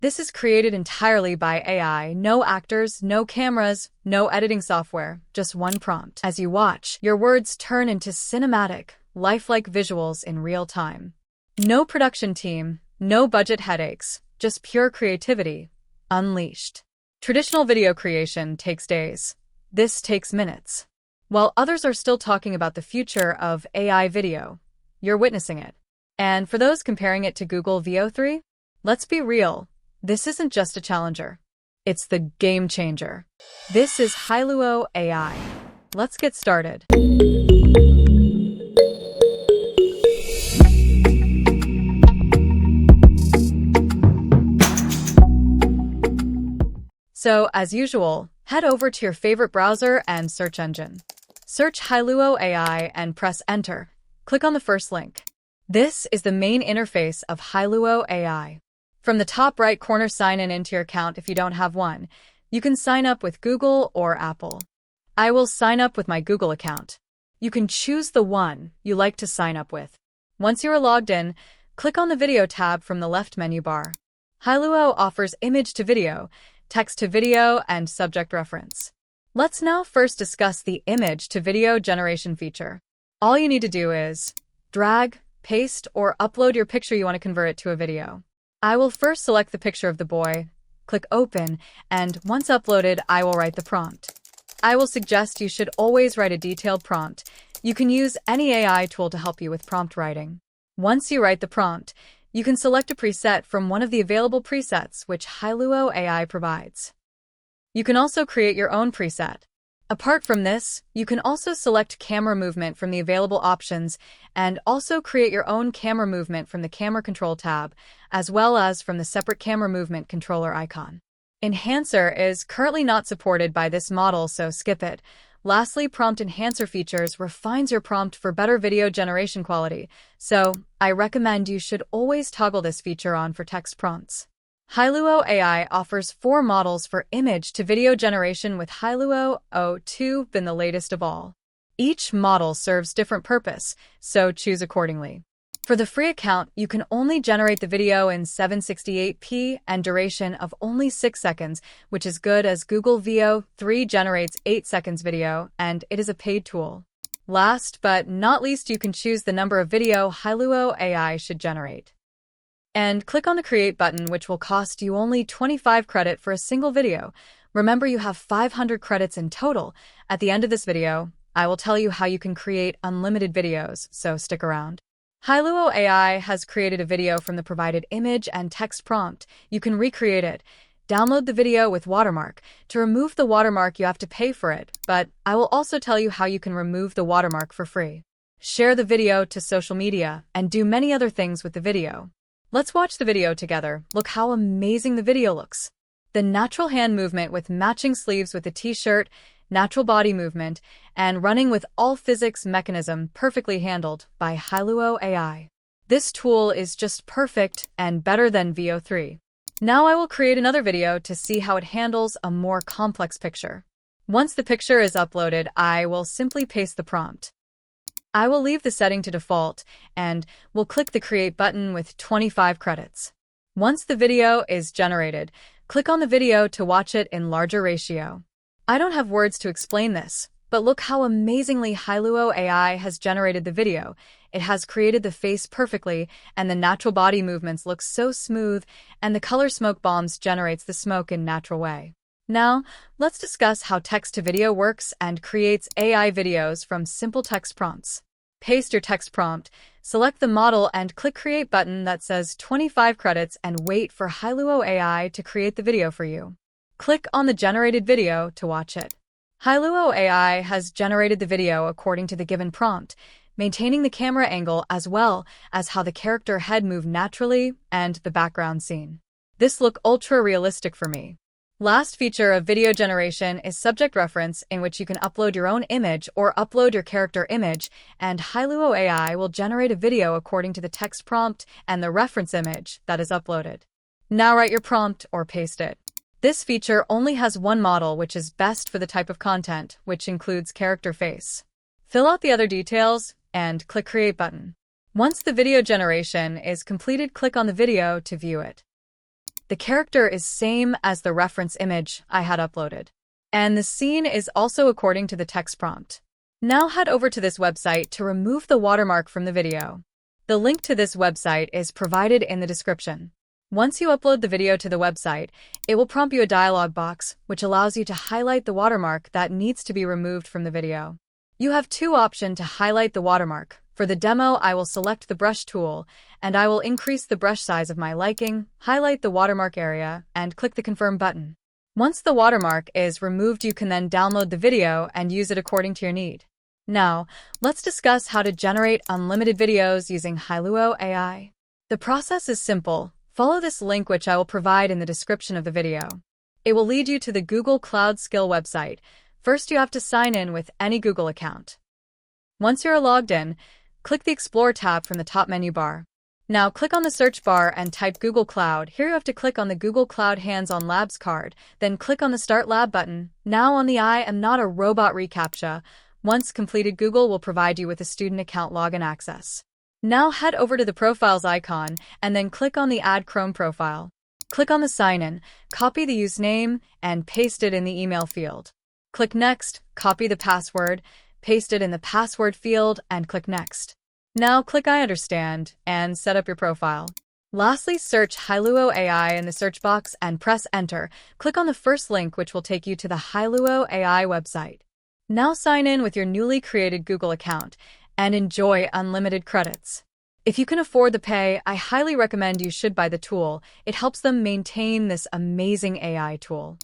This is created entirely by AI, no actors, no cameras, no editing software, just one prompt. As you watch, your words turn into cinematic, lifelike visuals in real time. No production team, no budget headaches, just pure creativity, unleashed. Traditional video creation takes days. This takes minutes. While others are still talking about the future of AI video, you're witnessing it. And for those comparing it to Google Veo 3, let's be real. This isn't just a challenger. It's the game changer. This is Hailuo AI. Let's get started. So, as usual, head over to your favorite browser and search engine. Search Hailuo AI and press Enter. Click on the first link. This is the main interface of Hailuo AI. From the top right corner, sign into your account if you don't have one. You can sign up with Google or Apple. I will sign up with my Google account. You can choose the one you like to sign up with. Once you are logged in, click on the Video tab from the left menu bar. Hailuo offers image to video, text to video, and subject reference. Let's now first discuss the image to video generation feature. All you need to do is drag, paste, or upload your picture you want to convert it to a video. I will first select the picture of the boy, click Open, and once uploaded, I will write the prompt. I will suggest you should always write a detailed prompt. You can use any AI tool to help you with prompt writing. Once you write the prompt, you can select a preset from one of the available presets which Hailuo AI provides. You can also create your own preset. Apart from this, you can also select camera movement from the available options and also create your own camera movement from the Camera Control tab, as well as from the separate camera movement controller icon. Enhancer is currently not supported by this model, so skip it. Lastly, prompt enhancer features refines your prompt for better video generation quality, so I recommend you should always toggle this feature on for text prompts. Hailuo AI offers 4 models for image to video generation, with Hailuo O2 being the latest of all. Each model serves different purpose, so choose accordingly. For the free account, you can only generate the video in 768p and duration of only 6 seconds, which is good as Google Veo 3 generates 8 seconds video, and it is a paid tool. Last but not least, you can choose the number of video Hailuo AI should generate. And click on the Create button, which will cost you only 25 credit for a single video. Remember, you have 500 credits in total. At the end of this video, I will tell you how you can create unlimited videos, so stick around. Hailuo AI has created a video from the provided image and text prompt. You can recreate it. Download the video with watermark. To remove the watermark, you have to pay for it, but I will also tell you how you can remove the watermark for free. Share the video to social media and do many other things with the video. Let's watch the video together. Look how amazing the video looks. The natural hand movement with matching sleeves with the t-shirt, natural body movement, and running with all physics mechanism perfectly handled by Hailuo AI. This tool is just perfect and better than Veo 3. Now I will create another video to see how it handles a more complex picture. Once the picture is uploaded, I will simply paste the prompt. I will leave the setting to default and will click the Create button with 25 credits. Once the video is generated, click on the video to watch it in larger ratio. I don't have words to explain this, but look how amazingly Hailuo AI has generated the video. It has created the face perfectly, and the natural body movements look so smooth, and the color smoke bombs generates the smoke in natural way. Now, let's discuss how text-to-video works and creates AI videos from simple text prompts. Paste your text prompt, select the model, and click Create button that says 25 credits and wait for Hailuo AI to create the video for you. Click on the generated video to watch it. Hailuo AI has generated the video according to the given prompt, maintaining the camera angle as well as how the character head moved naturally and the background scene. This look ultra realistic for me. Last feature of video generation is subject reference, in which you can upload your own image or upload your character image, and Hailuo AI will generate a video according to the text prompt and the reference image that is uploaded. Now write your prompt or paste it. This feature only has one model, which is best for the type of content, which includes character face. Fill out the other details and click Create button. Once the video generation is completed, click on the video to view it. The character is same as the reference image I had uploaded. And the scene is also according to the text prompt. Now head over to this website to remove the watermark from the video. The link to this website is provided in the description. Once you upload the video to the website, it will prompt you a dialog box, which allows you to highlight the watermark that needs to be removed from the video. You have two options to highlight the watermark. For the demo, I will select the brush tool, and I will increase the brush size of my liking, highlight the watermark area, and click the confirm button. Once the watermark is removed, you can then download the video and use it according to your need. Now, let's discuss how to generate unlimited videos using Hailuo AI. The process is simple. Follow this link, which I will provide in the description of the video. It will lead you to the Google Cloud Skill website. First, you have to sign in with any Google account. Once you're logged in, click the Explore tab from the top menu bar. Now click on the search bar and type Google Cloud. Here you have to click on the Google Cloud Hands-on Labs card, then click on the Start Lab button. Now on the I am not a robot reCAPTCHA. Once completed, Google will provide you with a student account login access. Now head over to the Profiles icon and then click on the Add Chrome profile. Click on the Sign In, copy the username, and paste it in the email field. Click Next, copy the password, paste it in the password field, and click Next. Now click I understand and set up your profile. Lastly, search Hailuo AI in the search box and press Enter. Click on the first link, which will take you to the Hailuo AI website. Now sign in with your newly created Google account and enjoy unlimited credits. If you can afford the pay, I highly recommend you should buy the tool. It helps them maintain this amazing AI tool.